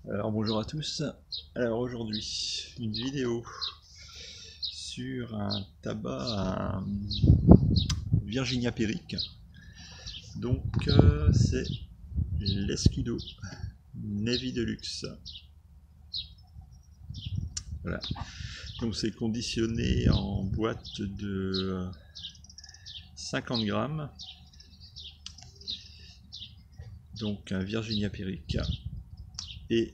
Alors bonjour à tous. Alors aujourd'hui, une vidéo sur un tabac à Virginia Perique. Donc c'est l'Escudo Navy Deluxe. Voilà. Donc c'est conditionné en boîte de 50 grammes. Donc un Virginia Perique. Et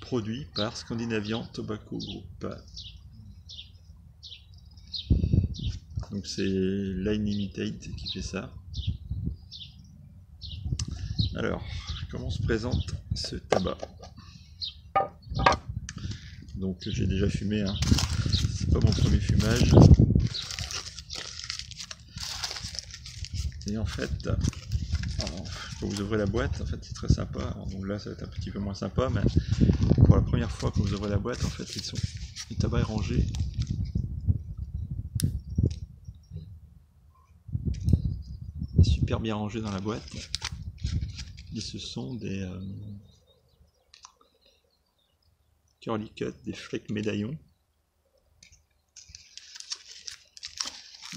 produit par Scandinavian Tobacco Group. Donc c'est Line Limited qui fait ça. Alors, comment se présente ce tabac? Donc j'ai déjà fumé, hein. C'est pas mon premier fumage. Et en fait, quand vous ouvrez la boîte, en fait c'est très sympa. Alors, donc là ça va être un petit peu moins sympa, mais pour la première fois que vous ouvrez la boîte, en fait le tabac est rangé. Il est super bien rangé dans la boîte. Et ce sont des curly cut, des flakes médaillons.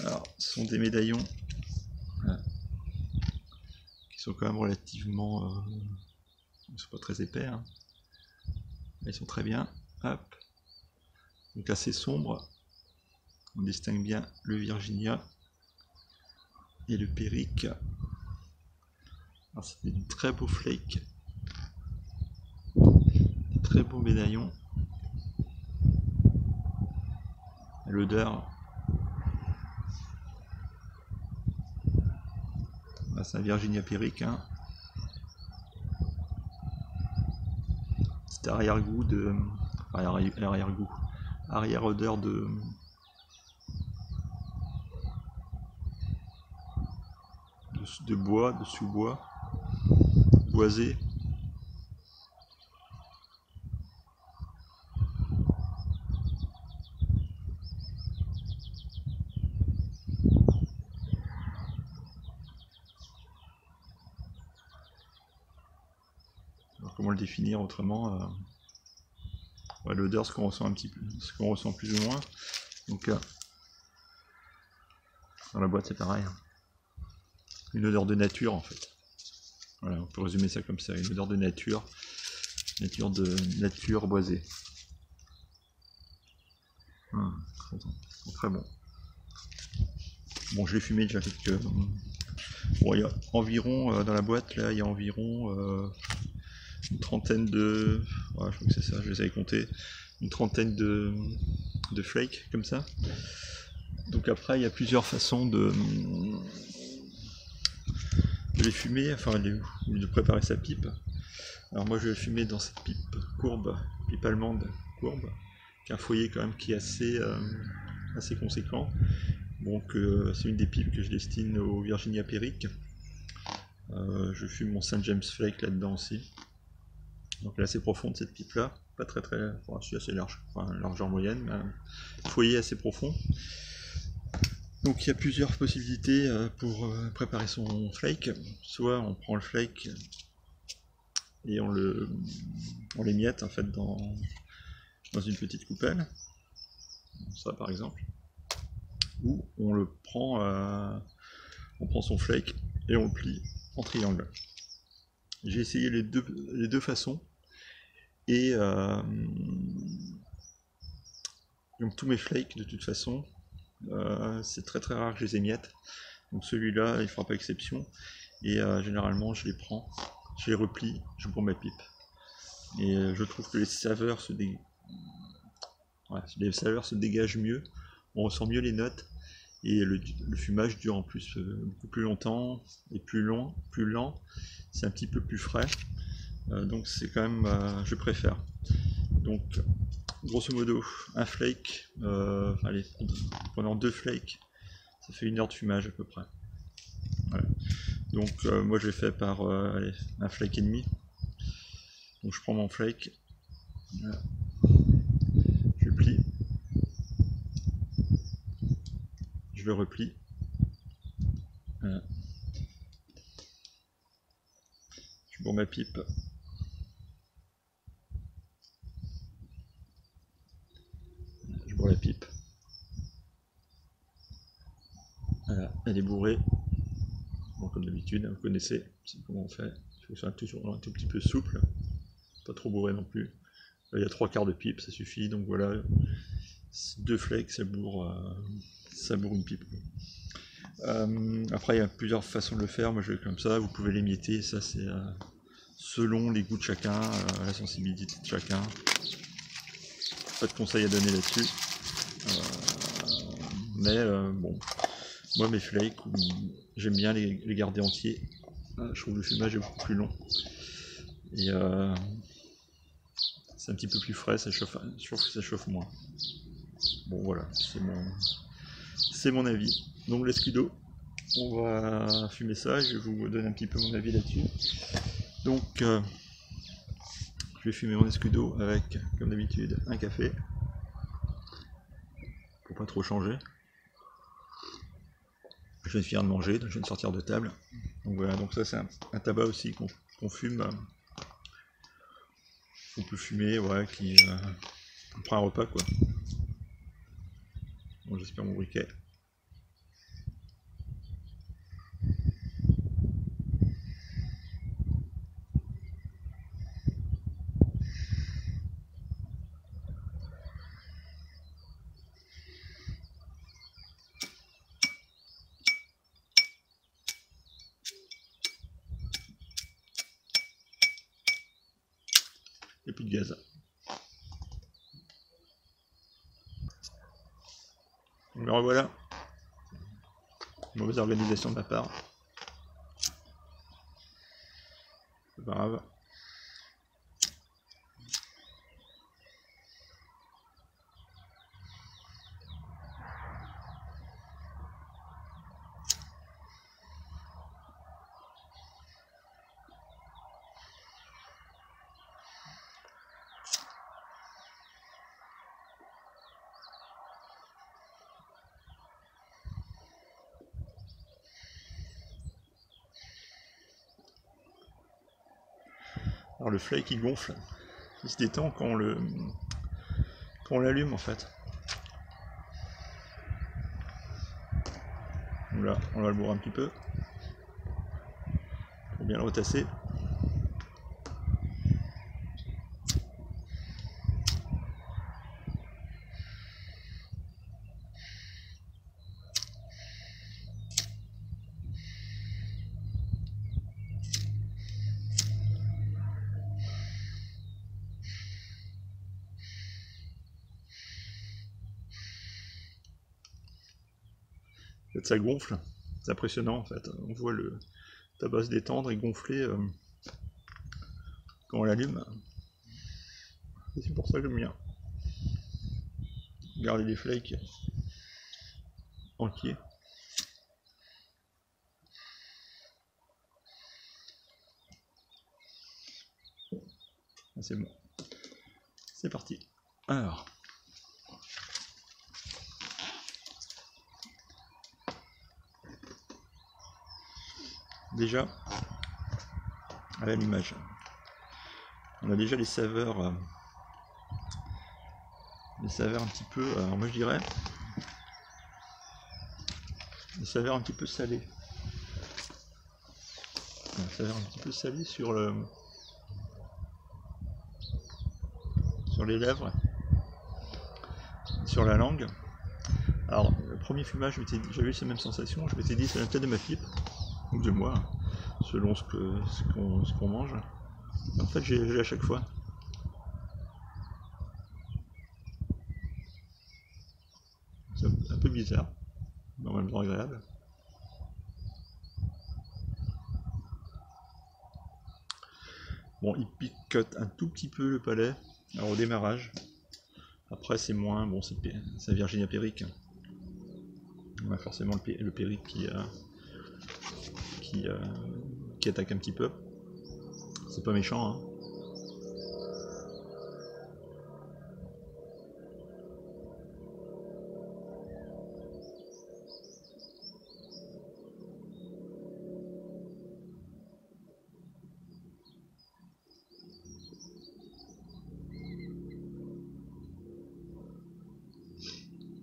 Alors, ce sont des médaillons qui sont quand même relativement... ils sont pas très épais, hein. Mais ils sont très bien. Hop. Donc assez sombre. On distingue bien le Virginia et le Perique. Alors c'est des très beaux flakes. Des très beaux médaillons. L'odeur... c'est un Virginia Perique, hein. Petit arrière-goût de... Arrière-goût. Arrière-odeur de bois, de sous-bois, boisé. Alors comment le définir autrement? Ouais, l'odeur, ce qu'on ressent un petit peu, ce qu'on ressent plus ou moins. Donc dans la boîte c'est pareil, hein. Une odeur de nature en fait. Voilà, on peut résumer ça comme ça, une odeur de nature, nature boisée. Très bon. Bon, je l'ai fumé déjà quelques... Bon, il y a environ, dans la boîte, là, il y a environ une trentaine de... Ouais, je crois que c'est ça, je les avais comptés. Une trentaine de flakes, comme ça. Donc après, il y a plusieurs façons de les fumer, enfin de préparer sa pipe. Alors moi je vais fumer dans cette pipe courbe, pipe allemande courbe, qui a un foyer quand même qui est assez conséquent. Donc c'est une des pipes que je destine au Virginia Perique. Je fume mon Saint James Flake là-dedans aussi. Donc elle est assez profonde cette pipe là, pas très, enfin c'est assez large, enfin largeur moyenne, mais un foyer assez profond. Donc il y a plusieurs possibilités pour préparer son flake. Soit on prend le flake et on l'émiette en fait dans une petite coupelle, ça par exemple. Ou on prend son flake et on le plie en triangle. J'ai essayé les deux façons et donc tous mes flakes de toute façon, c'est très rare que je les émiette. Donc celui-là il fera pas exception et généralement je les prends, je les replie, je bourre ma pipe. Et je trouve que les saveurs se dégagent mieux, on ressent mieux les notes et le fumage dure en plus beaucoup plus longtemps et plus lent, c'est un petit peu plus frais, donc c'est quand même, je préfère. Donc grosso modo un flake, allez, pendant 2 flakes ça fait 1 heure de fumage à peu près. Voilà. Donc moi je l'ai fait par allez, un flake et demi. Donc je prends mon flake, voilà. Je le plie, je le replie, voilà. Bon, ma pipe. Je bourre la pipe. Voilà, elle est bourrée. Bon, comme d'habitude, vous connaissez, c'est comment on fait. Il faut que ce soit toujours un tout petit peu souple. Pas trop bourré non plus. Là, il y a 3/4 de pipe, ça suffit. Donc voilà, 2 flakes, ça bourre une pipe. Après, il y a plusieurs façons de le faire. Moi, je vais comme ça. Vous pouvez l'émietter. Ça, c'est selon les goûts de chacun, la sensibilité de chacun. Pas de conseils à donner là-dessus. Mais bon, moi, mes flakes, j'aime bien les garder entiers. Je trouve le fumage est beaucoup plus long. Et c'est un petit peu plus frais. Ça chauffe, je trouve que ça chauffe moins. Bon, voilà, c'est mon avis. Donc, l'escudo. On va fumer ça, je vais vous donner un petit peu mon avis là-dessus. Donc, je vais fumer mon escudo avec, comme d'habitude, un café. Pour pas trop changer. Je viens de finir de manger, donc je viens de sortir de table. Donc voilà, donc ça c'est un tabac aussi qu'on fume. On peut fumer, ouais, après un repas quoi. Bon, j'espère mon briquet. Et plus de gaz. Mais revoilà. Mauvaise organisation de ma part. C'est pas grave. Alors le flake il gonfle. Il se détend quand on l'allume en fait. Donc là, on va le bourrer un petit peu. Pour bien le retasser. En fait, ça gonfle. C'est impressionnant en fait. On voit le tabac se détendre et gonfler quand on l'allume. C'est pour ça que j'aime bien garder des flakes entiers. C'est bon. C'est parti. Alors. Déjà, à l'allumage, on a déjà les saveurs un petit peu, alors moi je dirais, des saveurs un petit peu salées. Des saveurs un petit peu salées sur les lèvres, sur la langue. Alors, le premier fumage, j'avais eu ces mêmes sensations, je m'étais dit, ça vient peut-être de ma pipe, ou de moi, selon ce qu'on mange. En fait, j'ai à chaque fois. C'est un peu bizarre, mais en même temps agréable. Bon, il picote un tout petit peu le palais, alors au démarrage. Après, c'est moins, bon, c'est Virginia Perique. On a forcément le Perique qui attaque un petit peu. C'est pas méchant, hein.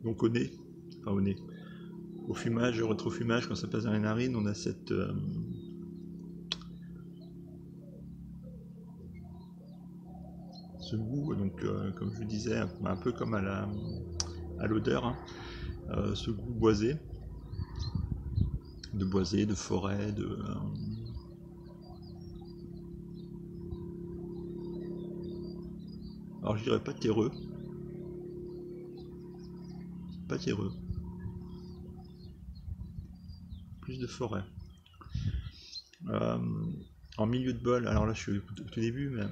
Donc au nez, enfin au nez, au fumage, au rétrofumage, quand ça passe dans les narines, on a cette ce goût, donc comme je vous disais, un peu comme à l'odeur, hein, ce goût boisé, de forêt, alors je dirais pas terreux, plus de forêt. Euh, En milieu de bol, alors là je suis au tout début, mais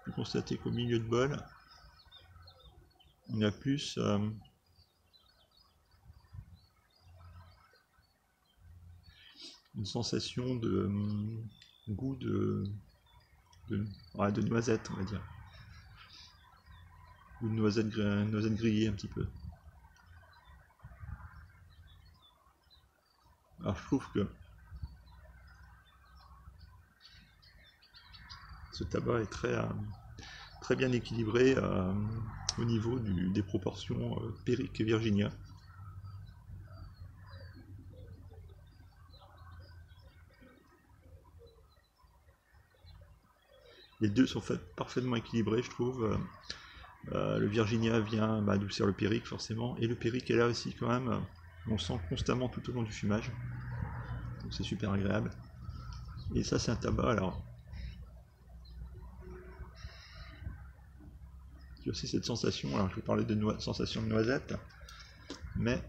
vous constatez qu'au milieu de bol, on a plus une sensation de goût ouais, de noisette, on va dire. Ou de noisette grillée un petit peu. Alors je trouve que ce tabac est très bien équilibré au niveau des proportions Perique et Virginia. Les deux sont parfaitement équilibrés, je trouve. Le Virginia vient adoucir le Perique forcément, et le Perique est là aussi quand même. On sent constamment tout au long du fumage, donc c'est super agréable. Et ça c'est un tabac, alors il y a aussi cette sensation, alors je vous parlais de sensation de noisette, mais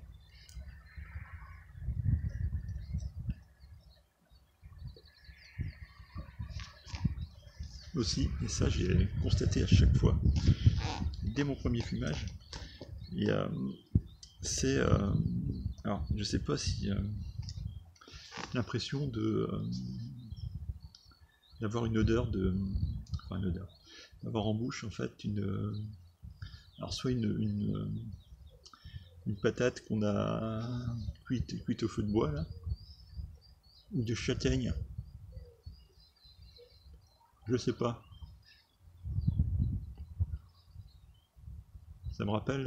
aussi, et ça j'ai constaté à chaque fois, dès mon premier fumage, c'est, alors je sais pas si l'impression d'avoir une odeur enfin une odeur, d'avoir en bouche en fait alors soit une patate qu'on a cuite au feu de bois là, ou de châtaigne, je sais pas, ça me rappelle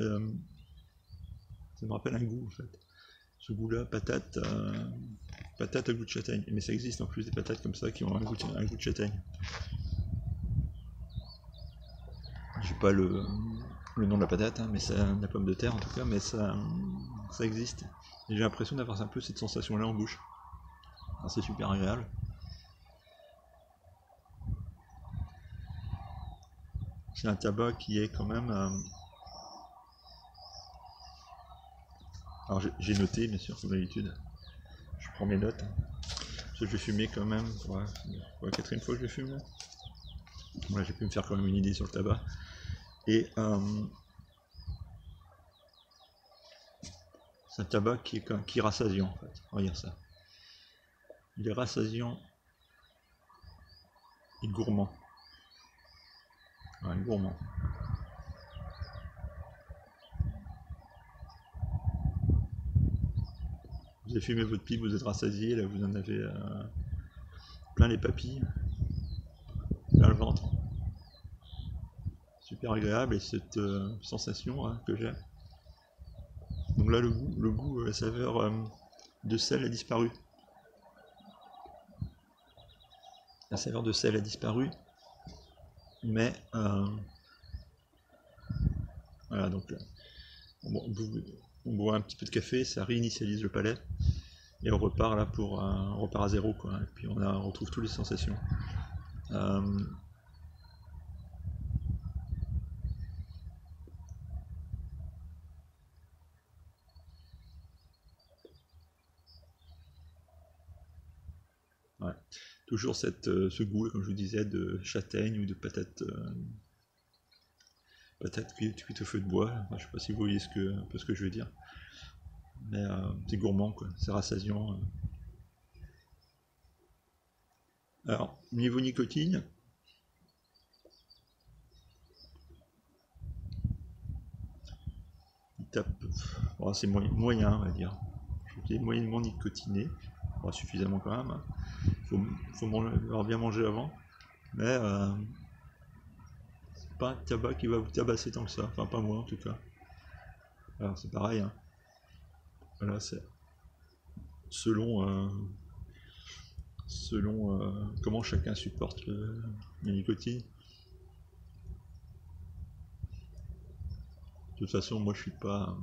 un goût en fait, ce goût là, patate à goût de châtaigne, mais ça existe en plus des patates comme ça qui ont un goût de châtaigne. J'ai pas le nom de la patate, hein, mais c'est de la pomme de terre en tout cas, mais ça existe. Et j'ai l'impression d'avoir un peu cette sensation-là en bouche. C'est super agréable. C'est un tabac qui est quand même... Alors j'ai noté, bien sûr, comme d'habitude. Je prends mes notes. Parce que je vais fumer quand même. Ouais, c'est la quatrième fois que je fume là. Voilà, j'ai pu me faire quand même une idée sur le tabac. Et c'est un tabac qui est rassasiant en fait. On va dire ça. Il est rassasiant et gourmand. Ouais, gourmand. Vous avez fumé votre pipe, vous êtes rassasié, là vous en avez plein les papilles, plein le ventre. Super agréable, et cette sensation hein, que j'ai. Donc là le goût la saveur de sel a disparu. La saveur de sel a disparu, mais voilà, donc on boit un petit peu de café, ça réinitialise le palais, et on repart là on repart à zéro quoi, et puis on retrouve toutes les sensations. Ouais. Toujours ce goût, comme je vous disais, de châtaigne ou de patate cuite au feu de bois. Enfin, je sais pas si vous voyez un peu ce que je veux dire. Mais c'est gourmand, quoi. C'est rassasiant. Alors, niveau nicotine, il tape. Bon, c'est moyen, on va dire. Je trouve qu'il est moyennement nicotiné. Bon, suffisamment quand même. Faut avoir bien mangé avant. Mais pas un tabac qui va vous tabasser tant que ça, enfin pas moi en tout cas. Alors c'est pareil, hein. Voilà, c'est selon comment chacun supporte la nicotine. De toute façon, moi je suis pas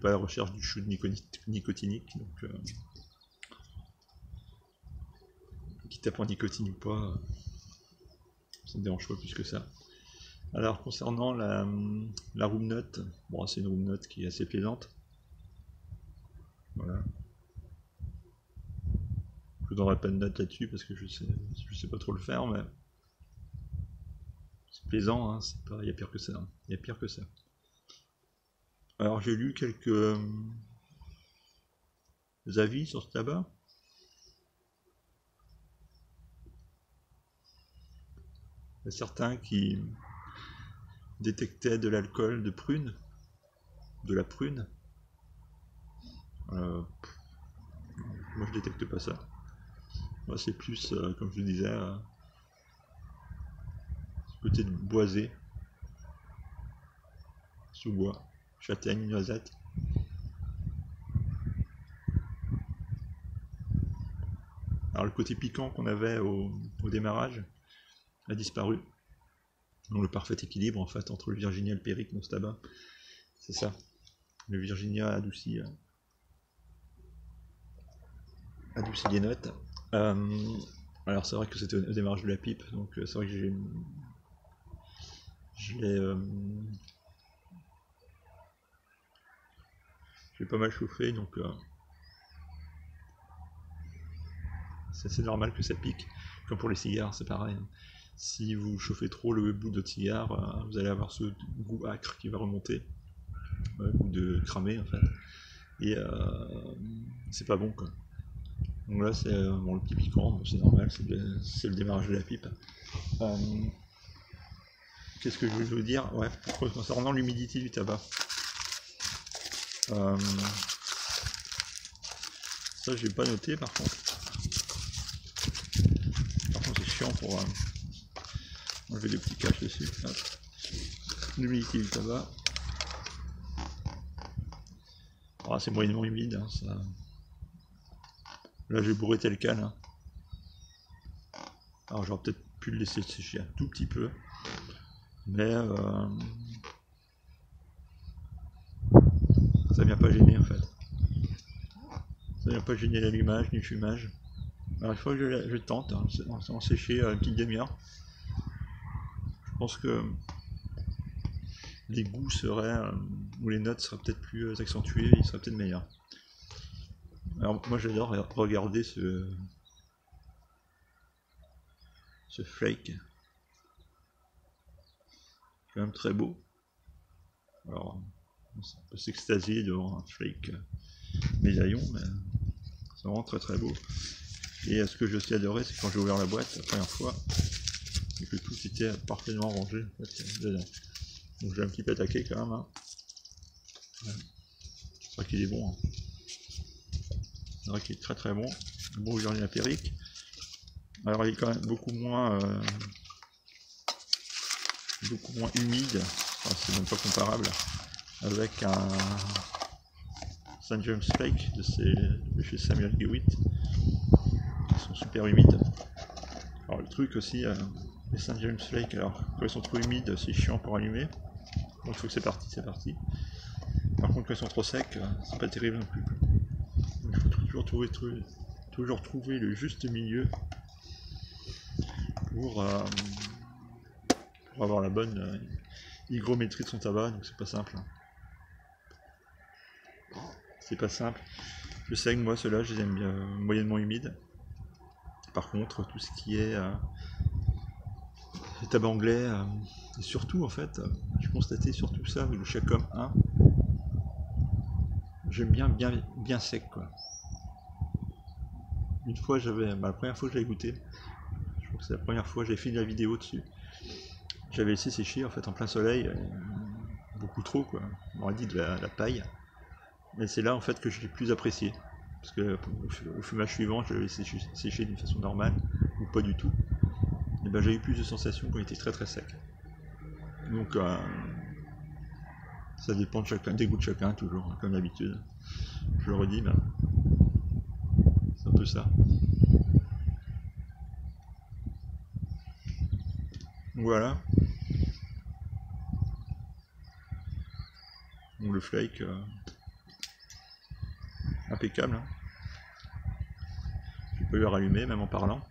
à la recherche du shoot nicotinique, donc quitte à prendre nicotine ou pas, ça me dérange pas plus que ça. Alors concernant la room note, bon c'est une room note qui est assez plaisante. Voilà. Je ne donnerai pas de note là-dessus parce que je sais pas trop le faire, mais c'est plaisant, hein, il y a pire que ça. Hein. Il y a pire que ça. Alors j'ai lu quelques avis sur ce tabac. Il y a certains qui détectaient de l'alcool de prune, de la prune. Moi je détecte pas ça. Moi c'est plus, comme je le disais, côté de boisé, sous-bois, châtaigne, noisette. Alors le côté piquant qu'on avait au démarrage a disparu. Donc le parfait équilibre en fait entre le Virginia et le Perique dans ce tabac, c'est ça. Le Virginia adoucit les notes. Alors c'est vrai que c'était au démarrage de la pipe, donc c'est vrai que j'ai pas mal chauffé, donc c'est assez normal que ça pique. Comme pour les cigares, c'est pareil. Hein. Si vous chauffez trop le bout de votre cigare, vous allez avoir ce goût acre qui va remonter, goût de cramé en fait. Et c'est pas bon quoi. Donc là c'est bon, le petit piquant, bon, c'est normal, c'est le démarrage de la pipe. Qu'est-ce que je voulais vous dire? Ouais, concernant l'humidité du tabac. Ça j'ai pas noté par contre. Par contre c'est chiant pour enlever des petits caches dessus. L'humidité du tabac. Ah, c'est moyennement humide, hein, ça. Là j'ai bourré tel quel. Hein. Alors j'aurais peut-être pu le laisser sécher un tout petit peu. Mais ça vient pas gêner en fait. Ça vient pas gêner l'allumage ni le fumage. Alors il faut que je tente, hein, en sécher une petite demi-heure. Je pense que les goûts seraient, ou les notes seraient peut-être plus accentuées, ils seraient peut-être meilleurs. Alors moi j'adore regarder ce flake. Quand même très beau. Alors on peut s'extasier devant un flake médaillon, mais c'est vraiment très très beau. Et ce que j'ai aussi adoré, c'est quand j'ai ouvert la boîte la première fois, et que tout était parfaitement rangé en fait, dedans. Donc j'ai un petit peu attaqué quand même. Hein. Ouais. C'est vrai qu'il est bon. Hein. C'est vrai qu'il est très très bon. Le bon Virginia Perique. Alors il est quand même beaucoup moins humide. Enfin, c'est même pas comparable avec un St. James Flake de chez Samuel Gewitt. Ils sont super humides. Alors le truc aussi, les St. James Flake, alors quand ils sont trop humides, c'est chiant pour allumer. Donc il faut que c'est parti. Par contre quand ils sont trop secs, c'est pas terrible non plus. Donc il faut toujours trouver le juste milieu pour avoir la bonne hygrométrie de son tabac, donc c'est pas simple. C'est pas simple. Je sais que moi ceux-là je les aime bien moyennement humides. Par contre tout ce qui est les tabacs anglais, et surtout en fait, j'ai constaté surtout ça avec le Chacom 1, j'aime bien sec quoi. Une fois la première fois que j'avais goûté, je crois que c'est la première fois que j'ai fait la vidéo dessus, j'avais laissé sécher en fait en plein soleil, beaucoup trop quoi, on aurait dit de la paille, mais c'est là en fait que je l'ai plus apprécié, parce que au fumage suivant je l'avais laissé sécher d'une façon normale, ou pas du tout, et ben, j'ai eu plus de sensations quand il était très très sec. Donc ça dépend de chacun, des goûts de chacun toujours, comme d'habitude. Je le redis, ben, c'est un peu ça. Voilà. Bon, le flake, impeccable. Hein. Je peux le rallumer même en parlant.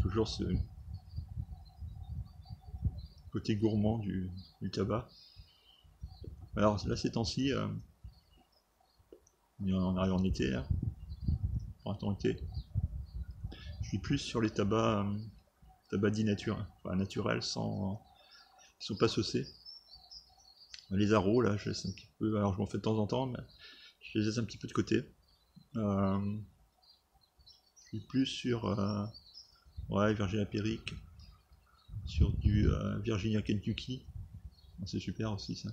Toujours ce côté gourmand du tabac. Alors là ces temps-ci, on arrive en été là, printemps été. Je suis plus sur les tabacs, tabacs dits nature, enfin naturels, sans, qui sont pas saucés. Les arros là, je laisse un petit peu, alors je m'en fais de temps en temps, mais je les laisse un petit peu de côté. Je suis plus sur ouais, Virginia Perique, sur du Virginia Kentucky, c'est super aussi ça.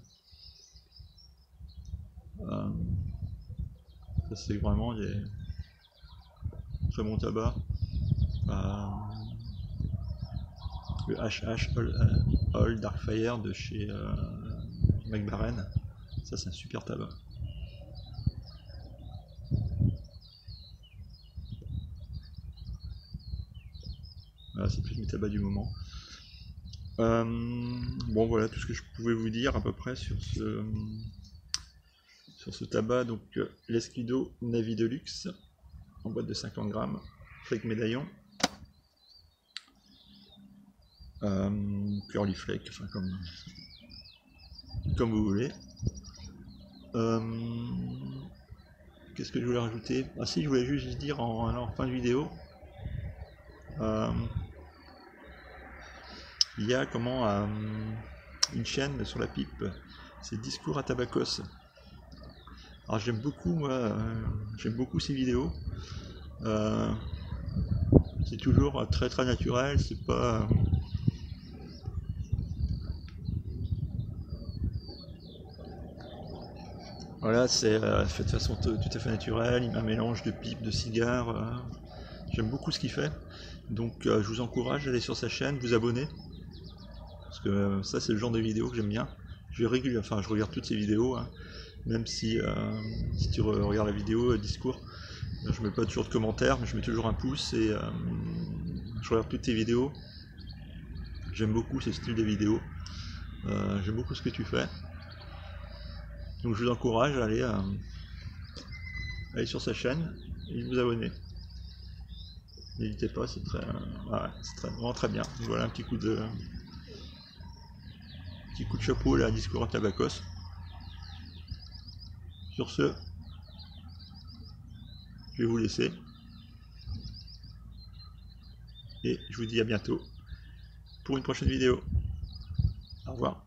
Ça c'est vraiment des très bons tabacs. Le HH All Dark Fire de chez Mac Baren, ça c'est un super tabac. Voilà, c'est plus mes tabacs du moment. Bon voilà tout ce que je pouvais vous dire à peu près sur ce tabac. Donc l'Esquido Navi Deluxe en boîte de 50 grammes, flake médaillon, curly flake, enfin comme vous voulez. Qu'est-ce que je voulais rajouter? Ah si, je voulais juste dire en fin de vidéo, il y a une chaîne sur la pipe, c'est Discours à Tabacos. Alors j'aime beaucoup, moi, j'aime beaucoup ces vidéos. C'est toujours très très naturel, c'est pas... Voilà, c'est fait de façon tout à fait naturelle, il met un mélange de pipe, de cigares. J'aime beaucoup ce qu'il fait. Donc je vous encourage à aller sur sa chaîne, vous abonner. Parce que ça c'est le genre de vidéo que j'aime bien. Je regarde toutes ses vidéos, hein. Même si tu regardes la vidéo discours, je mets pas toujours de commentaires, mais je mets toujours un pouce et je regarde toutes tes vidéos. J'aime beaucoup ce style de vidéo. J'aime beaucoup ce que tu fais. Donc je vous encourage à aller sur sa chaîne et vous abonner. N'hésitez pas, c'est vraiment très bien. Voilà un petit coup de chapeau là, Discours à Tabacos. Sur ce, je vais vous laisser. Et je vous dis à bientôt pour une prochaine vidéo. Au revoir.